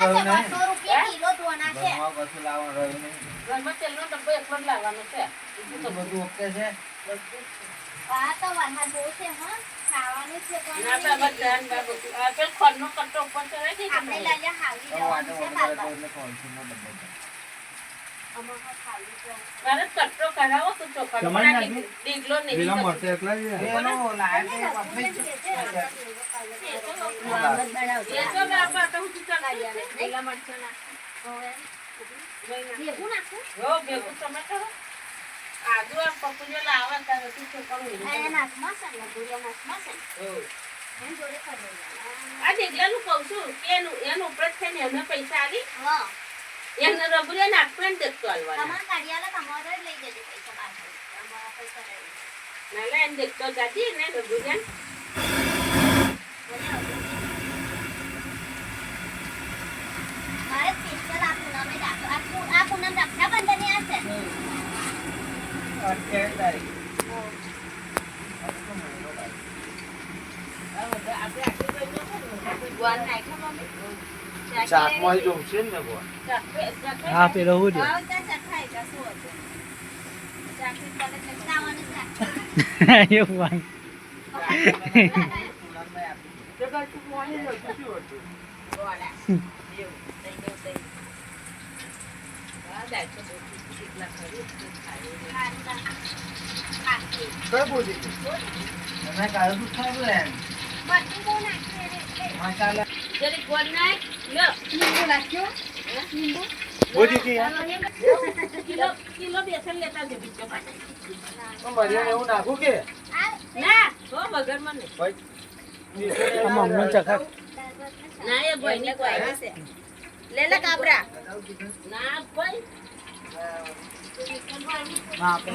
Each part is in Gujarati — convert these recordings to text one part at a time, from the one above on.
કિલો ધોના છે. કશું લાવવાનું રહ્યું નહીં. ઘરમાં તેલનો ડબ્બો એકલો જ લાવવાનો છે. બીજું તો બધું ઓકે છે. આ તો વરસાદ બહુ છે હો. ખાવાનું છે પણ ના બાબા ધ્યાન બાબુ. આ પેલો ખોરનો કટ્ટો ઉપર ચડાવી દીધો. આપણે લાજા હાવી તો જવાનું છે વાટો બાબા. એટલે કોન્સુનો ડબ્બો છે. અમારે ખાવી જવાનું. મારે કટ્ટો કરાવો તો ચોખા જમાઈ નાખી? ડીગલો નહીં પેલા મળશે એકલા જ એનો લાગે અને છે રઘુને પકડી. છે તે આપણે એ તો બાપા તો હું ચલાવી આલે. લીલા મરચાં નાખો. હવે ભેગું નાખું? હો ભેગું ટમેટો આદુ આ પપૈયો લાવવા તારે તું ચોખાનું આ નહીં. નાખમાં છે ને ગુડિયા નાખમાં છે ને. હો. એની જોડે કરી દેવાનું. આ ડીગલાનું કહું છું કે એનું ઉપર જ છે ને એમને પૈસા આલી હા. એમને રબુરિયા નાખવા ને દેખતો આલવાના. તમારા કાઢિયાલા તમારે જ લઈ જજો પૈસા બાકી. અમારા પૈસા રહી. નાલે એને દેખતો જાતી ને રબુરિયા મારે સ્પેશિયલ આ પૂનમે રાખો. આ પૂનમ રક્ષાબંધનની આ છે. 28 તારીખ. આપણે આટલું કઈ ન ગોળ નાખ્યો મમ્મી. શાકમાં જોશે ને ભગવાન. ચાખે હા પેલો હું છે આવ ત્યાં ચખાય જા શું હતું. ચાખી કોને ચખાવાનું છે. એ ભાઈ ગોળા. ખાખી. કઈ પૂછી તું? તમે કાઢો તો ખાવું લે. બધું બહુ નાખ્યું એટલે. મસાલા જરી ગોળ નાખ લ્યો લીંબુ નાખ્યો. લીંબુ. બોજી કે કિલો બેસન લેતા જજો બીજો મરિયાને એવું નાખું કે ના હો વગર મને આમાં અમને ચખા ના એ ભાઈ ને કોઈ છે. લે લે કાબરા. ના ભાઈ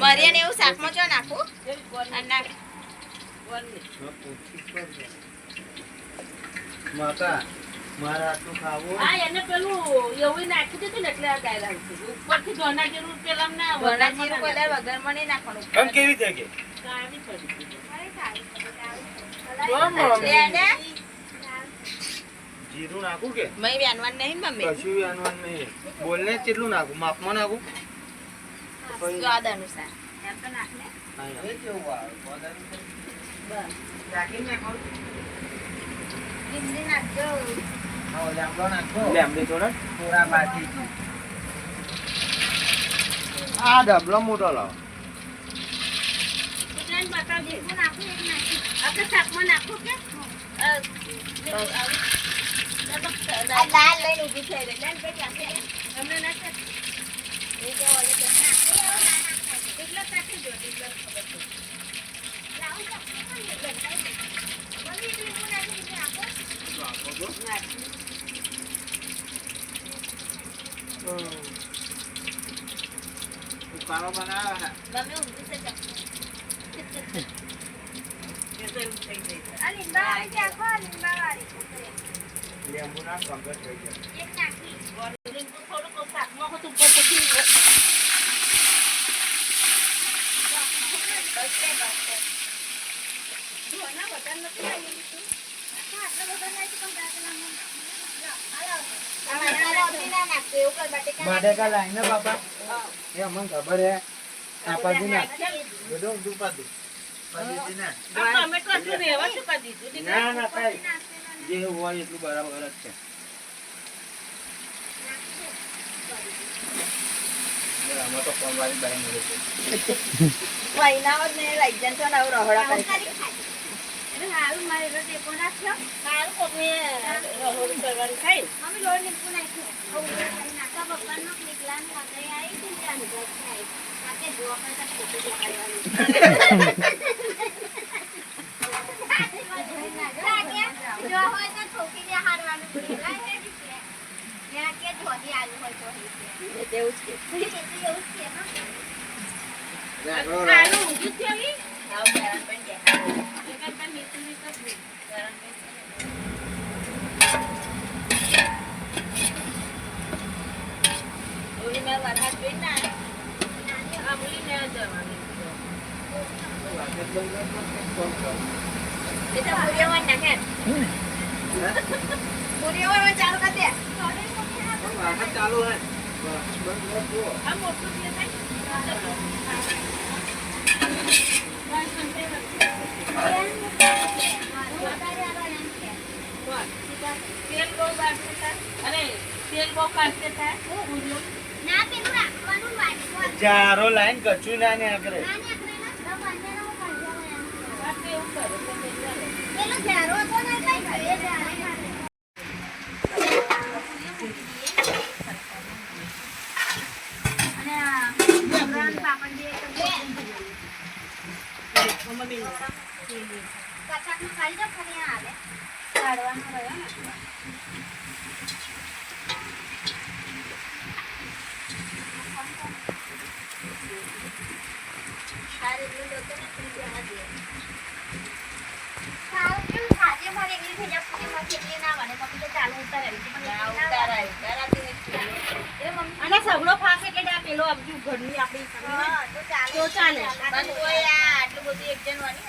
મરિયાને એવું શાકમાં જો નાખું. જરી ગોળ અને નાખ. ગોળ ને માતા મારે આટલું ખાવું હા એને પેલું એવું નાખી દીધું ને એટલે આ ગાય લાગતી ઉપરથી ધોના જેવું પેલા ના ધોળા જીરું કોઈ વગરમાં નહીં નાખવાનું. કેમ કેવી થઈ ગઈ કાવી પડી લે ને. જીરું નાખું કે મય વેનવાન નહીં મમ્મી. કશું આનવાન નહીં બોલને કેટલું નાખું માપમાં નાખું સ્વાદ અનુસાર. એમ તો નાખ ને. એ કેવું આવે વધારે બસ રાખીને નાખો. લીમડી નાખજો. હા જાંબો નાખો. લેમડી થોડા થોડા બાકી આ ડબલો મોટો લાવો ગુજરાત બતાવજે હું નાખું એક નાખી. આપણે શાકમાં નાખો કે આ દાળ લઈને ઊભી થઈ રહી. દાળ કઈ આપે? તમને ના છે એ તો ઓલે તો નાખી આવો ના નાખો. એટલો કાઢી દો એટલો ખબર છે લાવો તો. મમ્મી લીંબુ નાખી આપો. ઉકાળો બનાવે મમ્મી ઊંધી છે જા. એ તો એવું થઈ જાય આ લીંબા વાળી નાખો. આ લીંબા વાળી. લેંબુ ના કમ્પ્લીટ થઈ ગયા એક નાખી. લીંબુ થોડુંક શાકમાં હોત ઉપર પછી ધોના વધારે નથી આવી આટલો બધો નાખી પણ દાંતલામાં. હાલો ના નાખતો એવું કર બટેકા બટેકા લાઈને બાપા એ અમને ખબર હે આ પાછી ના નાખી. બધું દુપાતું પાછી ના આ ટમેટો આટલું રહેવા શું કરી દીધું ના ના કઈ જે હોય એટલું બરાબર જ છે આમાં તો કોમવાળી બાઈ મળે છે મહિનાઓ જ નહીં લઈ જાય તો નવ રહોડા કરી એટલે હારું મારે રોજ એકો નાખ્યો. સારું કોમે રહોડી કરવાની થાય મમ્મી લોટ લીંબુ નાખ્યું. નાખા પપ્પાનો નીકળાનું વગર આવી છે ને ત્યાં નીકળ થાય. આકે જોવા કરતા ખોટું દેખાડવાનું. જો હોય તો ઠોકી દે હારવાનું. ત્યાં કે ધોધી આલુ હોય તો તેવું જ એવું જ કે હા. સારું ઊંધું થયું આવ બરાબર પણ કે એકદમ મીઠું મીઠું ઓલી મેં વરસાદ જોઈ ના આમલી ને જવાની એ તો પૂરીઓ નાખે પૂરીઓ ચાલુ કરી દે આ ચાલુ હે આ મોટું છે ને? બોલ. તેલ બહુ બાળશે તાર? અને તેલ બહુ કાઢશે તાર? પૂરું. ના પેલું રાખવાનું વાટકો ચારો લાઈન કચું ના ને આગળ ના ને આપણે ના તો બંનેનો કાઢ્યો એમ. આ તો એવું કરે તો તે ચાલે. પેલો ઝારો હતો ને કઈ ઘરે ઝારે અને આ જમરાન પાપડ જે કચાકનું ખાલી તો ફરી હાલે કાઢવાનો રહ્યો ને સારું એટલું લોકો ને ત્રીજે હાથ દે સારું કેવું સાજે મારે એકલી થઈ જાય પછી મારે કેટલી ના બને મમ્મી તો ચાલુ ઉતારાવી પણ અને સગડો ફાસ એટલે આ પેલો આપણી ઘરની આપણી હા તો ચાલે તો ચાલે. પણ કોઈ આ આટલું બધું એક જણ વાની